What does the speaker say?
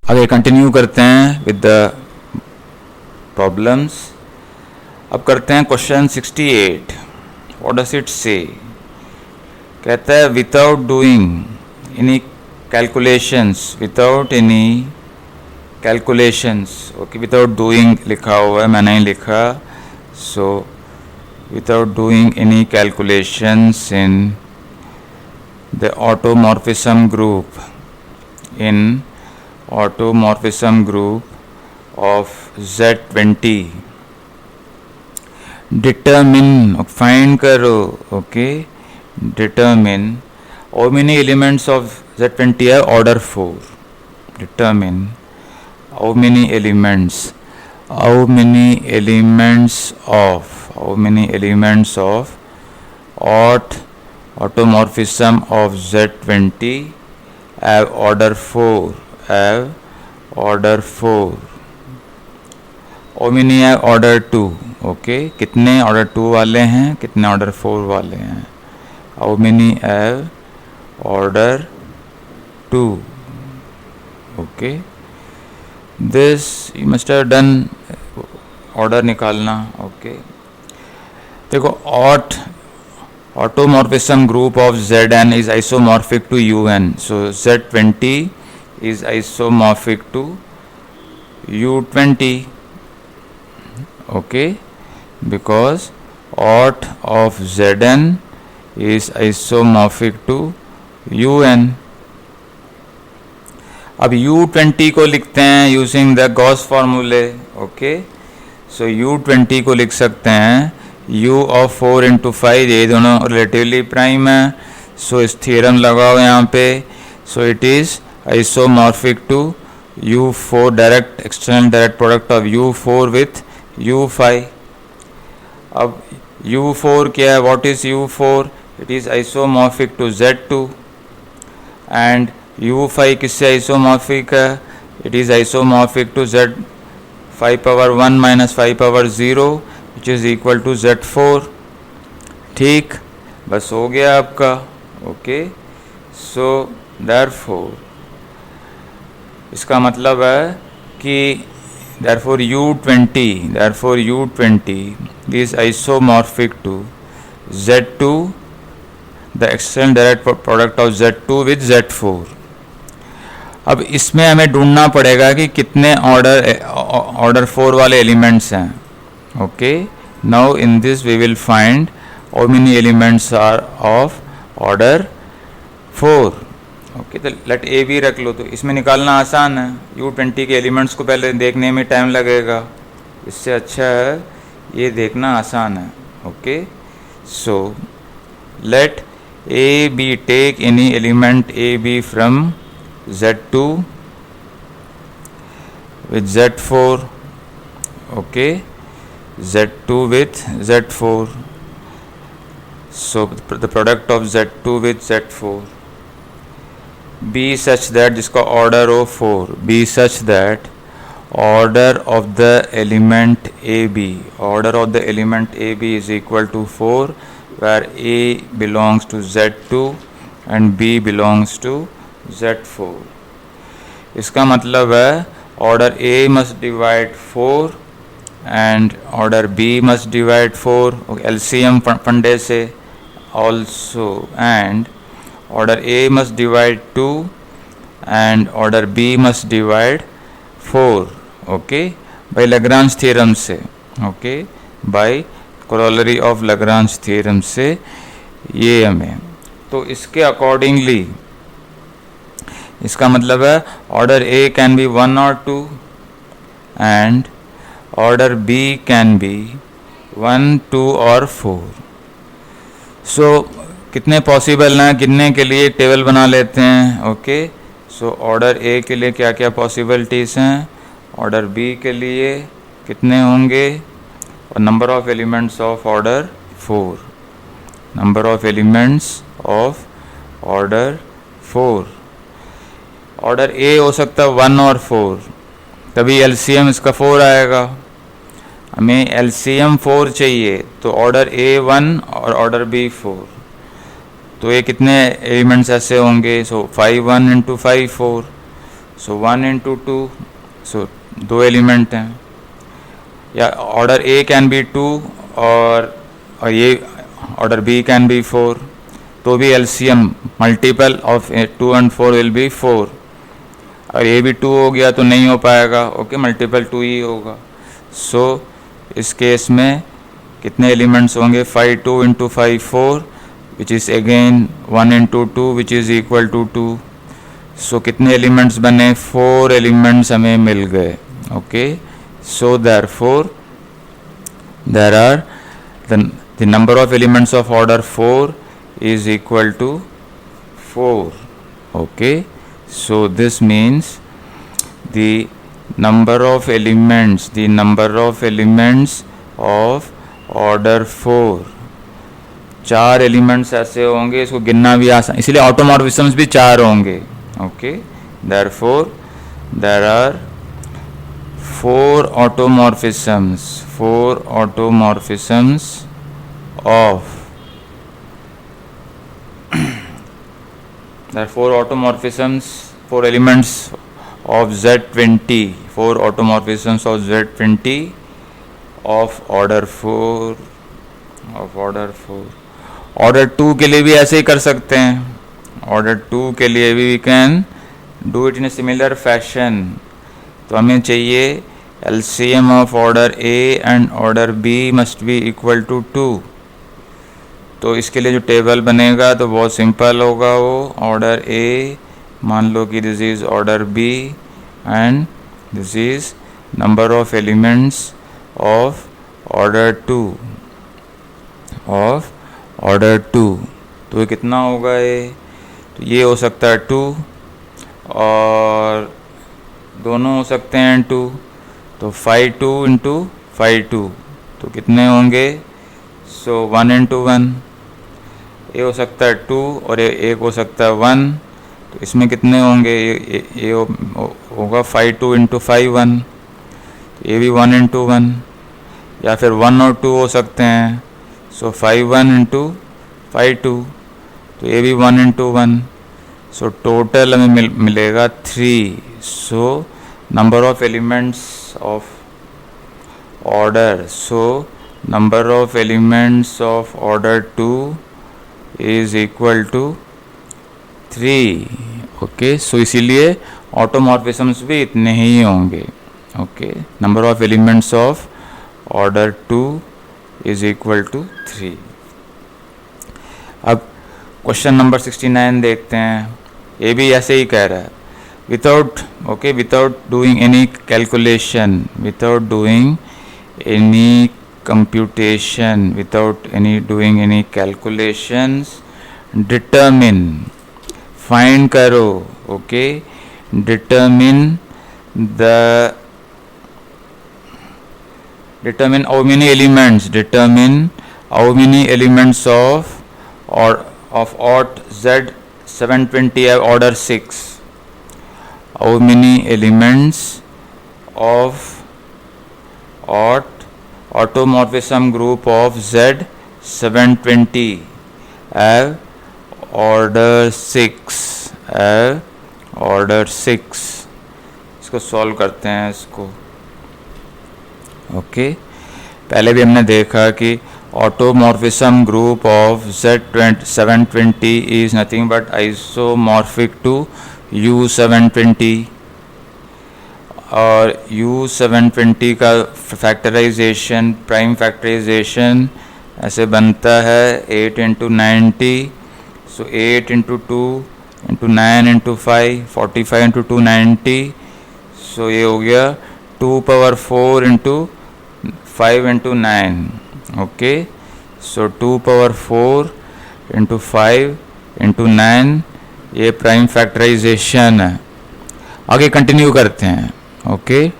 आगे कंटिन्यू करते हैं विद द प्रॉब्लम्स। अब करते हैं question 68। What does it say? कहता है without doing any calculations, without any calculations. Okay, without doing लिखा हुआ है, मैं नहीं लिखा। So without doing any calculations in the automorphism group, in automorphism group of Z20, determine, find करो। Okay, determine how many elements of Z20 है, order 4। Determine how many elements of automorphism of Z20 have order 4, how many have order 2? okay, कितने order 2 वाले हैं, कितने order 4 वाले हैं? how many have order 2? okay, this you must have done order निकालना। Okay, देखो automorphism group of Zn is isomorphic to Un, so Z20 is isomorphic to U20, okay, because aught of Zn is isomorphic to Un। अब U20 को लिखते हैं using the Gauss फार्मूले। Okay, सो U20 को लिख सकते हैं U ऑफ 4 इंटू 5, ये दोनों रिलेटिवली प्राइम है। सो इस थ्योरम लगाओ यहाँ पे। So it is isomorphic to U4, direct external direct product of U4 with U5। अब U4 क्या है? What is U4? It is isomorphic to Z2। And U5 किससे आइसोमॉर्फिक है? It is isomorphic to Z5 power 1 minus 5 power 0 which is equal to Z4। ठीक, बस हो गया आपका। ओके, सो देयरफॉर इसका मतलब है कि therefore U20 is isomorphic to Z2, the external direct product of Z2 with Z4। अब इसमें हमें ढूंढना पड़ेगा कि कितने ऑर्डर 4 वाले एलिमेंट्स हैं। Okay, now in this we will find how many elements are of order 4। Okay, तो लेट ए भी रख लो, तो इसमें निकालना आसान है। U20 के एलिमेंट्स को पहले देखने में टाइम लगेगा, इससे अच्छा है ये देखना आसान है। Okay, so let A B, take any element A B from Z2 with Z4. okay, Z2 with Z4, so the product of Z2 with Z4 be such that, जिसका order हो 4, be such that order of the element AB is equal to 4, where A belongs to Z2 and B belongs to Z4। इसका मतलब है order A must divide 4 and order B must divide 4, LCM फंडे से also, and order A must divide 2 and order B must divide 4। Okay, by Lagrange theorem से। Okay, by corollary of Lagrange theorem से ये हमें, तो इसके accordingly इसका मतलब है ऑर्डर A कैन बी 1 और 2 and order B can be 1, 2 और 4। सो कितने पॉसिबल हैं गिनने के लिए टेबल बना लेते हैं। ओके, सो ऑर्डर A के लिए क्या क्या पॉसिबिलिटीज़ हैं, ऑर्डर B के लिए कितने होंगे, और number of elements of order 4, number of elements of order 4। Order A हो सकता है 1 और 4, तभी एलसीएम इसका 4 आएगा। हमें एलसीएम 4 चाहिए, तो ऑर्डर A 1 और ऑर्डर B 4, तो ये कितने एलिमेंट्स ऐसे होंगे? सो 5 1 इंटू 5 4, सो 1 इंटू 2, सो 2 एलिमेंट हैं, या ऑर्डर ए कैन बी 2 और ये ऑर्डर बी कैन बी 4, तो भी LCM multiple of 2 and 4 will be 4। अगर ये भी 2 हो गया तो नहीं हो पाएगा, ओके, मल्टीपल 2 ही होगा। सो इस केस में कितने एलिमेंट्स होंगे, 5 2 into 5 4 which is again 1 into 2 which is equal to 2। So कितने एलिमेंट्स बने, 4 एलिमेंट्स हमें मिल गए, okay. So therefore there are the number of elements of order 4 is equal to 4, okay. So this means the number of elements of order 4, 4 elements ऐसे होंगे, इसको गिनना भी आसान, इसलिए ऑटोमॉर्फिज्म्स भी 4 होंगे, okay. Therefore there are 4 automorphisms of there are 4 automorphisms, 4 elements of Z20, 4 automorphisms of Z20 of order 4 order 2 के लिए भी ऐसे ही कर सकते हैं, order 2 के लिए भी we can do it in a similar fashion। तो हमें चाहिए LCM of order A and order B must be equal to 2। तो इसके लिए जो टेबल बनेगा तो बहुत सिंपल होगा, वो ऑर्डर ए, मान लो कि this is order b and this is number of elements of order 2 तो ये कितना होगा, ये तो ये हो सकता है 2 और दोनों हो सकते हैं 2, तो 5 2 इंटू 5 2 तो कितने होंगे, सो 1 इंटू 1, ये हो सकता है 2 और ये एक हो सकता है 1, तो इसमें कितने होंगे, ये होगा 5 2 इंटू 5 1, तो ये भी 1 इंटू 1, या फिर 1 और 2 हो सकते हैं, सो 5 1 इंटू 5 2, तो ये भी 1 इंटू 1, सो टोटल हमें मिलेगा 3। So number of elements of order, so number of elements of order 2 is equal to 3, okay. सो इसीलिए ऑटोमॉर्फिज्म्स भी इतने ही होंगे, okay. Number of elements of order 2 is equal to 3। अब क्वेश्चन नंबर 69 देखते हैं, ये भी ऐसे ही कह रहा है, without doing any calculation, doing any calculations, find करो, okay, determine how many elements of ORT Z720 have order 6, how many elements of ORT automorphism group of Z720 have order 6, इसको सॉल्व करते हैं इसको, ओके। पहले भी हमने देखा कि automorphism group of Z720 is nothing but isomorphic to U720, और U720 का फैक्टराइजेशन, प्राइम फैक्टराइजेशन ऐसे बनता है 8 इंटू 90, सो 8 इंटू 2 इंटू 9 इंटू 5 45 इंटू 2 90, सो ये हो गया 2 पावर 4 इंटू 5 इंटू 9, ओके। सो 2 पावर 4 इंटू 5 इंटू 9, ये प्राइम फैक्टराइजेशन है। आगे कंटिन्यू करते हैं, ओके।